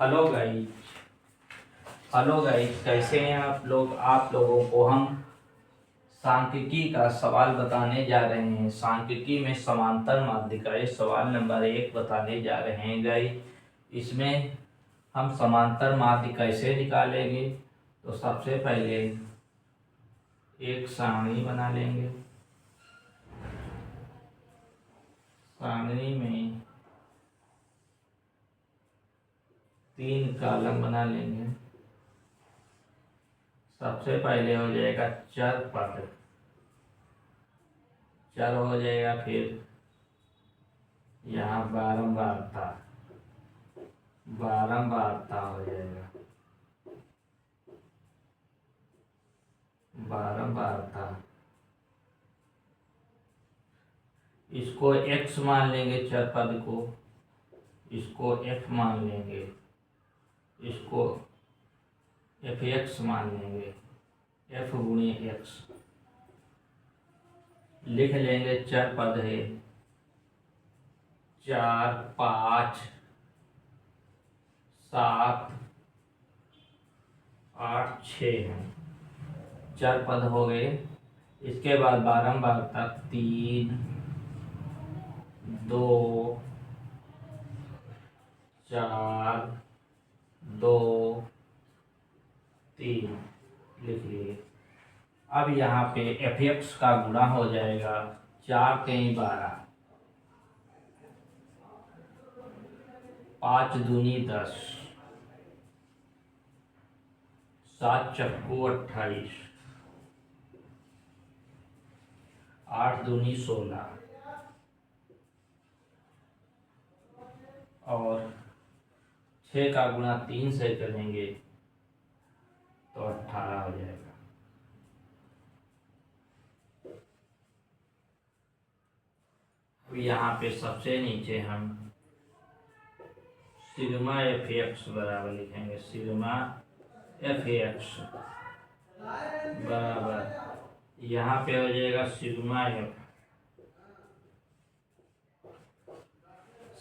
Hello guys. Hello guys, कैसे हैं आप लोग। आप लोगों को हम सांख्यिकी का सवाल बताने जा रहे हैं। सांख्यिकी में समांतर माध्यिका सवाल नंबर 1 बताने जा रहे हैं गाइस। इसमें हम समांतर माध्य कैसे निकालेंगे, तो सबसे पहले एक सारणी बना लेंगे। सारणी में 3 कॉलम बना लेंगे। सबसे पहले हो जाएगा चर पद, चर हो जाएगा। फिर यहाँ बारंबारता, बारंबारता हो जाएगा, बारंबारता। इसको x मान लेंगे, चर पद को, इसको f मान लेंगे, इसको fx मान लेंगे, f गुणी x लिख लेंगे। चर पद है 4, 5, 7, 8, 6 हैं, चर पद हो गए। इसके बाद बारंबारता 3, 2, 4, 2, 3 लिख लिए। अब यहाँ पे fx का गुणा हो जाएगा 4 कहीं 12, 5 दूनी 10, 7 चक्कू 28, 8 दूनी 16 और 6 का गुणा 3 से करेंगे तो 18 हो जाएगा। अब यहाँ पे सबसे नीचे हम सिग्मा fx बराबर लिखेंगे। सिग्मा fx बराबर यहाँ पे हो जाएगा सिग्मा f,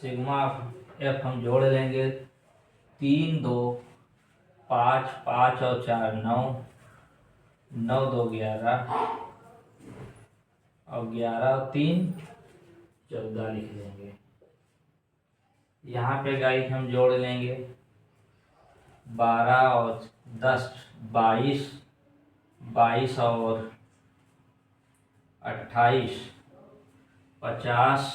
सिग्मा f हम जोड़ लेंगे। 3, 2, 5, 5 और 4 9, 9 2 11 और 11 और 3 14 लिख लेंगे। यहाँ पे गाइस हम जोड़ लेंगे 12 और 10 22, 22 और 28 50,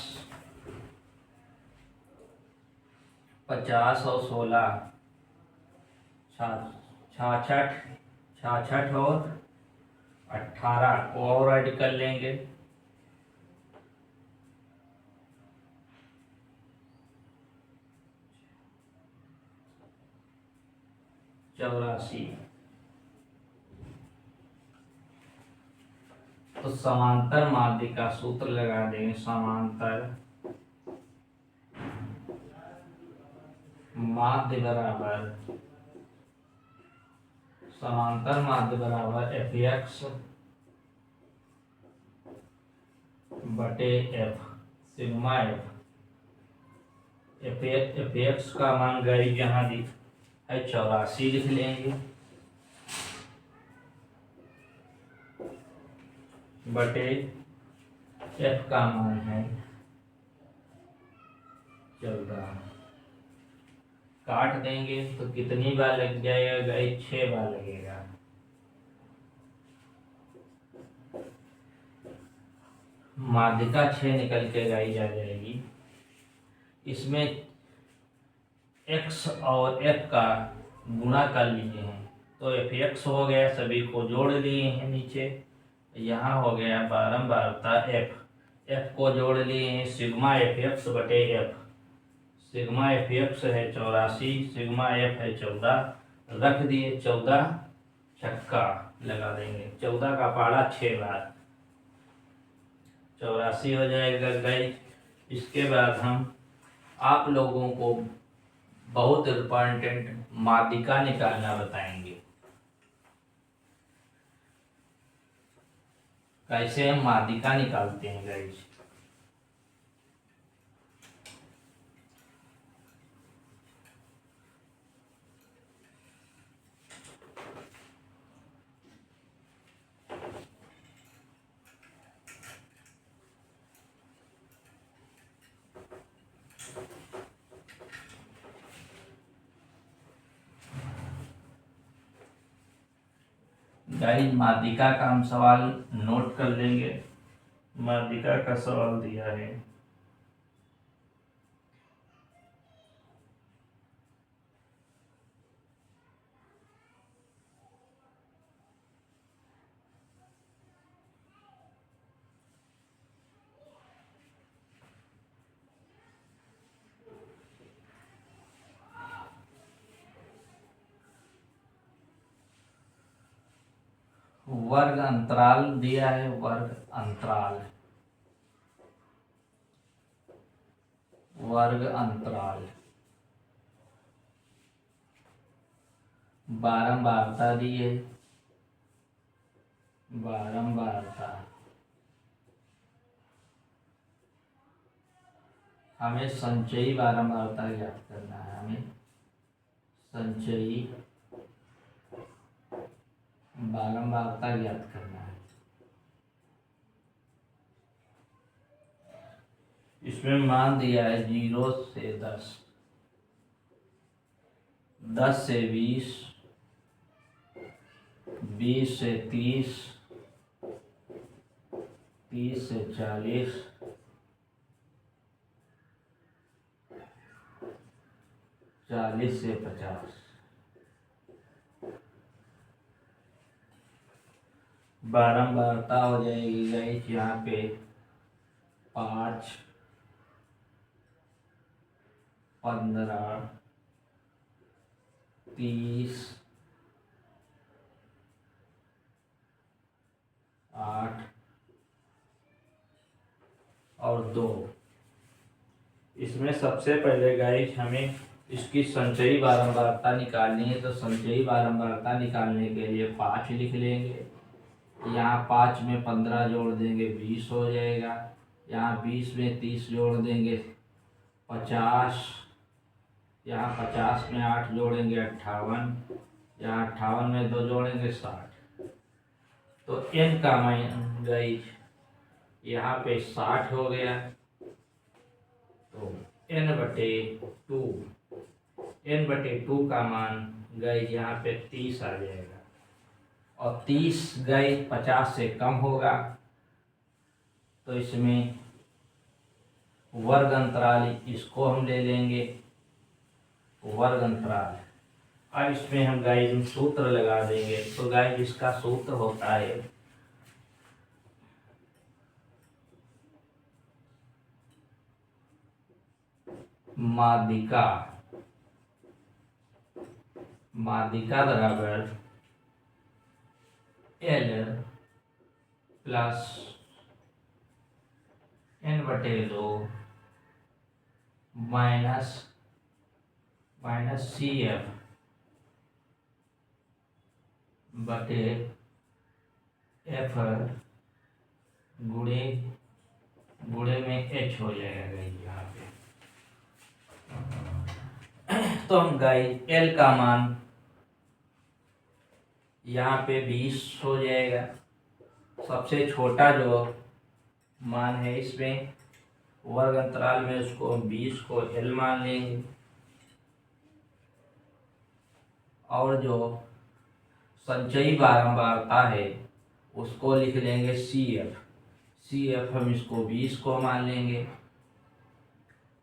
50 और 16 66, 66 और 18 और ऐड कर लेंगे। 84। तो समांतर माध्य का सूत्र लगा देंगे। समांतर माध्य बराबर, समांतर माध्य बराबर fx बटे f, सिग्मा fx का मान गई यहाँ दी है 84 लिख लेंगे, बटे f का मान है 14। काट देंगे तो कितनी बार लग जाएगा गाइस, 6 बार लगेगा। माध्यिका 6 निकल के गाइस आ जाएगी। इसमें x और f का गुणा कर लिए हैं तो fx हो गया, सभी को जोड़ लिए हैं नीचे। यहाँ हो गया बारंबारता f को जोड़ लिए हैं सिग्मा fx बटे f। सिग्मा fx है 84, सिग्मा f है 14, रख दिए। 14 छक्का लगा देंगे, 14 का पारा 6 बार 84 हो जाएगा गाइस। इसके बाद हम आप लोगों को बहुत इम्पोर्टेंट माध्यिका निकालना बताएंगे। कैसे हम माध्यिका निकालते हैं गाइस। गाइस माध्यिका का हम सवाल नोट कर लेंगे। माध्यिका का सवाल दिया है, वर्ग अंतराल दिया है, वर्ग अंतराल, वर्ग अंतराल, बारंबारता दी है, बारंबारता, हमें संचयी बारंबारता ज्ञात करना है, हमें संचयी बारंबारता ज्ञात करना है। इसमें मान दिया है 0 से 10, 10 से 20, 20 से 30, 30 से 40, 40 से 50। बारंबारता हो जाएगी गाइस यहाँ पे 5, 15, 30, 8 और 2। इसमें सबसे पहले गाइस हमें इसकी संचयी बारंबारता निकालनी है, तो संचयी बारंबारता निकालने के लिए 5 लिख लेंगे। यहाँ 5 में 15 जोड़ देंगे 20 हो जाएगा। यहाँ 20 में 30 जोड़ देंगे 50। यहाँ 50 में 8 जोड़ेंगे 58। यहाँ 58 में 2 जोड़ेंगे 60। तो n का मान गाइस यहाँ पे 60 हो गया। तो n/2, n/2 का मान गाइस यहाँ पे 30 आ जाएगा। और 30 गाइस 50 से कम होगा, तो इसमें वर्ग अंतराल इसको हम ले लेंगे, वर्ग अंतराल। अब इसमें हम गाइस सूत्र लगा देंगे। तो गाइस इसका सूत्र होता है माध्यिका, माध्यिका बराबर L plus n/2 minus CF बटे F गुणे में H हो जाएगा गाइस यहाँ पे। तो हम गाइस L का मान यहाँ पे 20 हो जाएगा। सबसे छोटा जो मान है इसमें वर्ग अंतराल में उसको 20 को L मान लेंगे। और जो संचयी बारंबारता है उसको लिख लेंगे CF। CF हम इसको 20 को मान लेंगे।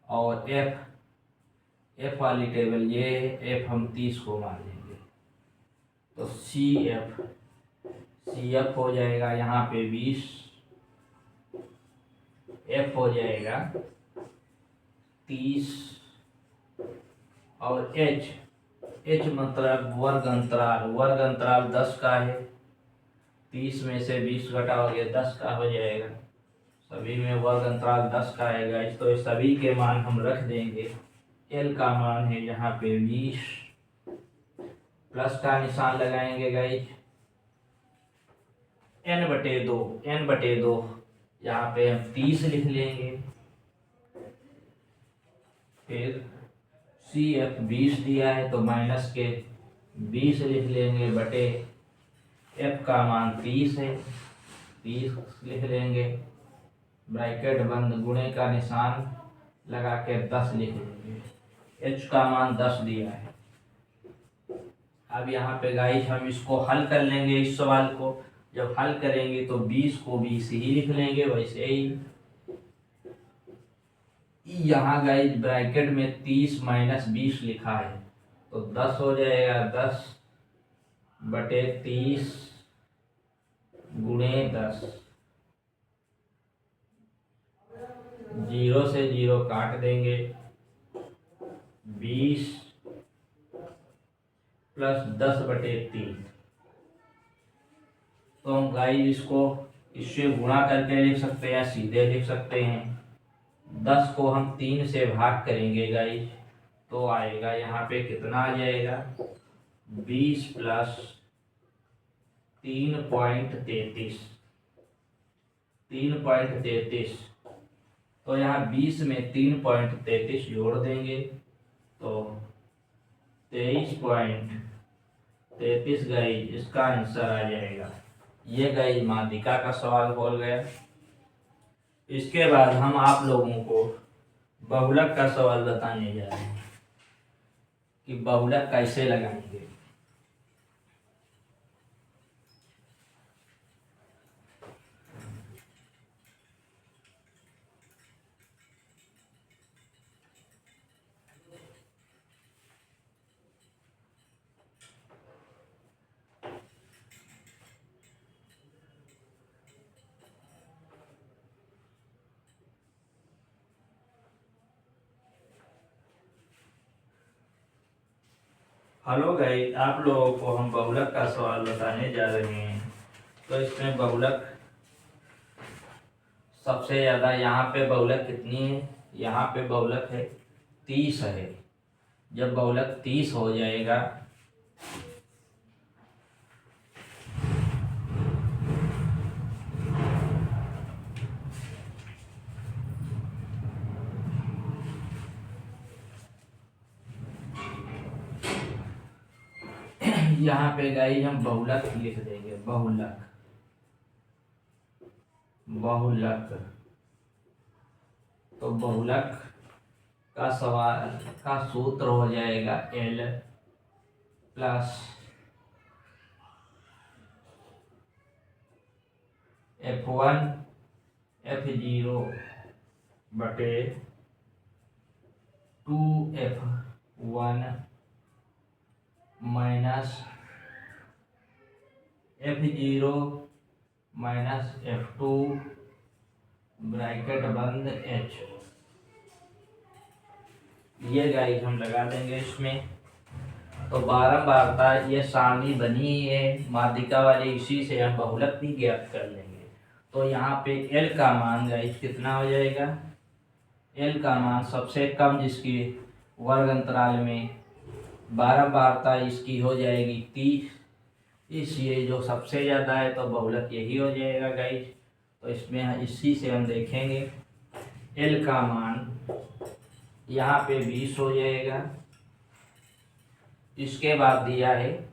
और F वाली टेबल ये है, F हम 30 को मान लेंगे। तो CF हो जाएगा यहाँ पे 20, F हो जाएगा 30 और H मतलब वर्ग अंतराल, वर्ग अंतराल 10 का है। 30 में से 20 घटाओगे 10 का हो जाएगा। सभी में वर्ग अंतराल 10 का आएगा। तो सभी के मान हम रख देंगे। L का मान है यहाँ पे 20, प्लस का निशान लगाएंगे गाइस, n/2 यहाँ पे हम 30 लिख लेंगे। फिर CF 20 दिया है तो माइनस के 20 लिख लेंगे बटे F का मान 30 है, 30 लिख लेंगे, ब्रैकेट बंद, गुणे का निशान लगा के 10 लिख लेंगे। H का मान 10 दिया है। अब यहाँ पे गाइस हम इसको हल कर लेंगे। इस सवाल को जब हल करेंगे तो 20 को 20 ही लिख लेंगे। वैसे ही यहाँ गाइस ब्रैकेट में 30 माइनस 20 लिखा है तो 10 हो जाएगा। 10/30 गुणे 10। 0 से 0 काट देंगे। 20 प्लस 10/3। तो हम गाइस इसको इससे गुणा करके लिख सकते हैं या सीधे लिख सकते हैं। 10 को हम 3 से भाग करेंगे गाइस तो आएगा यहाँ पे कितना आ जाएगा 20 प्लस 3.33। 3.33 तो यहाँ 20 में 3.33 जोड़ देंगे तो 23.33 गाइस इसका आंसर आ जाएगा। ये गाइस माध्यिका का सवाल हो गया। इसके बाद हम आप लोगों को बहुलक का सवाल बताने जा रहे हैं कि बहुलक कैसे लगाएंगे। हेलो गाइस, आप लोगों को हम बहुलक का सवाल बताने जा रहे हैं। तो इसमें बहुलक सबसे ज़्यादा यहाँ पे बहुलक कितनी है, यहाँ पे बहुलक है 30 है। जब बहुलक 30 हो जाएगा यहाँ पे गाइस हम बहुलक लिख देंगे। बहुलक बहुलक तो बहुलक का सवाल का सूत्र हो जाएगा L प्लस F1 F0 बटे 2F1 minus F0 minus F2 bracket बंद H। ये गाइस हम लगा देंगे इसमें। तो बारंबारता ये सारणी बनी है माध्यिका वाली, इसी से हम बहुलक भी ज्ञात कर लेंगे। तो यहाँ पे L का मान गाइस कितना हो जाएगा, L का मान सबसे कम जिसकी वर्ग अंतराल में बारंबारता इसकी हो जाएगी 30, इसलिए जो सबसे ज़्यादा है तो बहुलक यही हो जाएगा गाइस। तो इसमें इसी से हम देखेंगे L का मान यहाँ पे 20 हो जाएगा। इसके बाद दिया है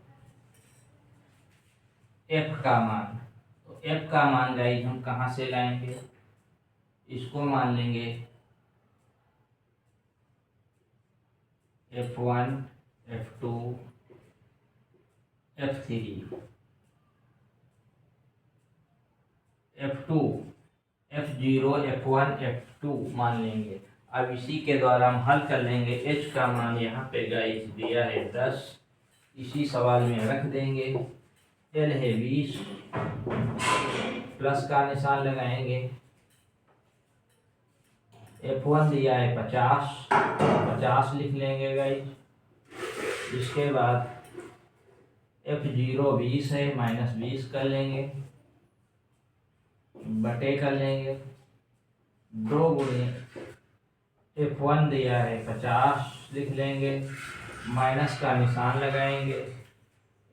F का मान। तो F का मान गाइस हम कहाँ से लाएंगे, इसको मान लेंगे F1 F2 F3 F2 F0 F1 F2 मान लेंगे। अब इसी के द्वारा हम हल कर लेंगे। H का मान यहाँ पे गाइस दिया है 10, इसी सवाल में रख देंगे। L है 20, प्लस का निशान लगाएंगे। F1 दिया है 50 लिख लेंगे गाइस। इसके बाद F0 20 है, माइनस 20 कर लेंगे, बटे कर लेंगे 2 गुणे F1 दिया है 50 लिख लेंगे, माइनस का निशान लगाएंगे।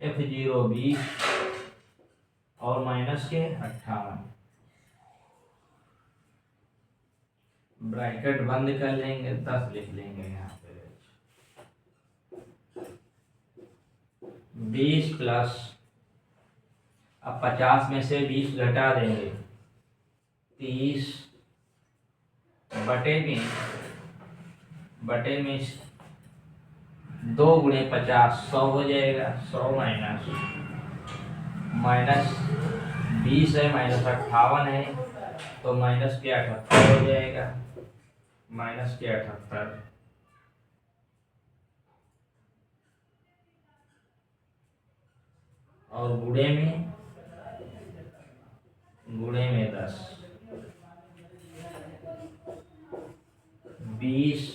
F0 20 और माइनस के 58, ब्रैकेट बंद कर लेंगे, 10 लिख लेंगे यहाँ पे। 20 प्लस, अब 50 में से 20 घटा देंगे, 30 बटे में 2 गुणे 50 100 हो जाएगा। 100 माइनस 20 है, माइनस 58 है, तो माइनस के 78 हो जाएगा। माइनस के 78 और गुणे में 10। 20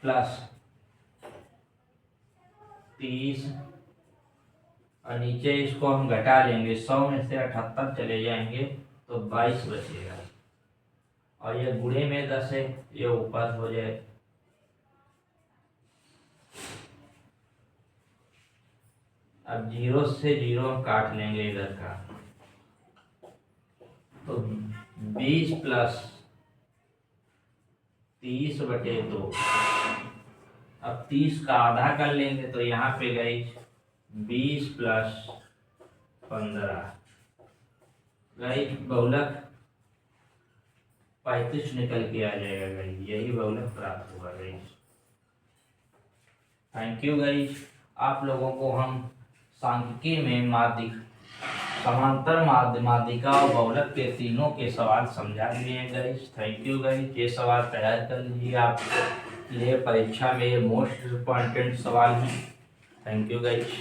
प्लस 30 और नीचे इसको हम घटा लेंगे, 100 में से 78 चले जाएंगे तो 22 बचेगा। और ये गुणे में 10 है, ये ऊपर हो जाए। अब 0 से 0 हम काट लेंगे इधर का, तो 20 प्लस 30/2। अब 30 का आधा कर लेंगे तो यहाँ पे गई 20 प्लस 15 गई बहुलक 35 निकल के आ जाएगा गाइस। यही बहुलक प्राप्त हुआ गाइस। Thank you guys. आप लोगों को हम सांख्यिकी में माध्यिक, समांतर माध्यिका और बहुलक के तीनों के सवाल समझा दिए हैं गाइस। Thank you guys. ये सवाल तैयार कर लीजिए, आपके लिए परीक्षा में ये मोस्ट इम्पॉर्टेंट सवाल हैं। Thank you guys.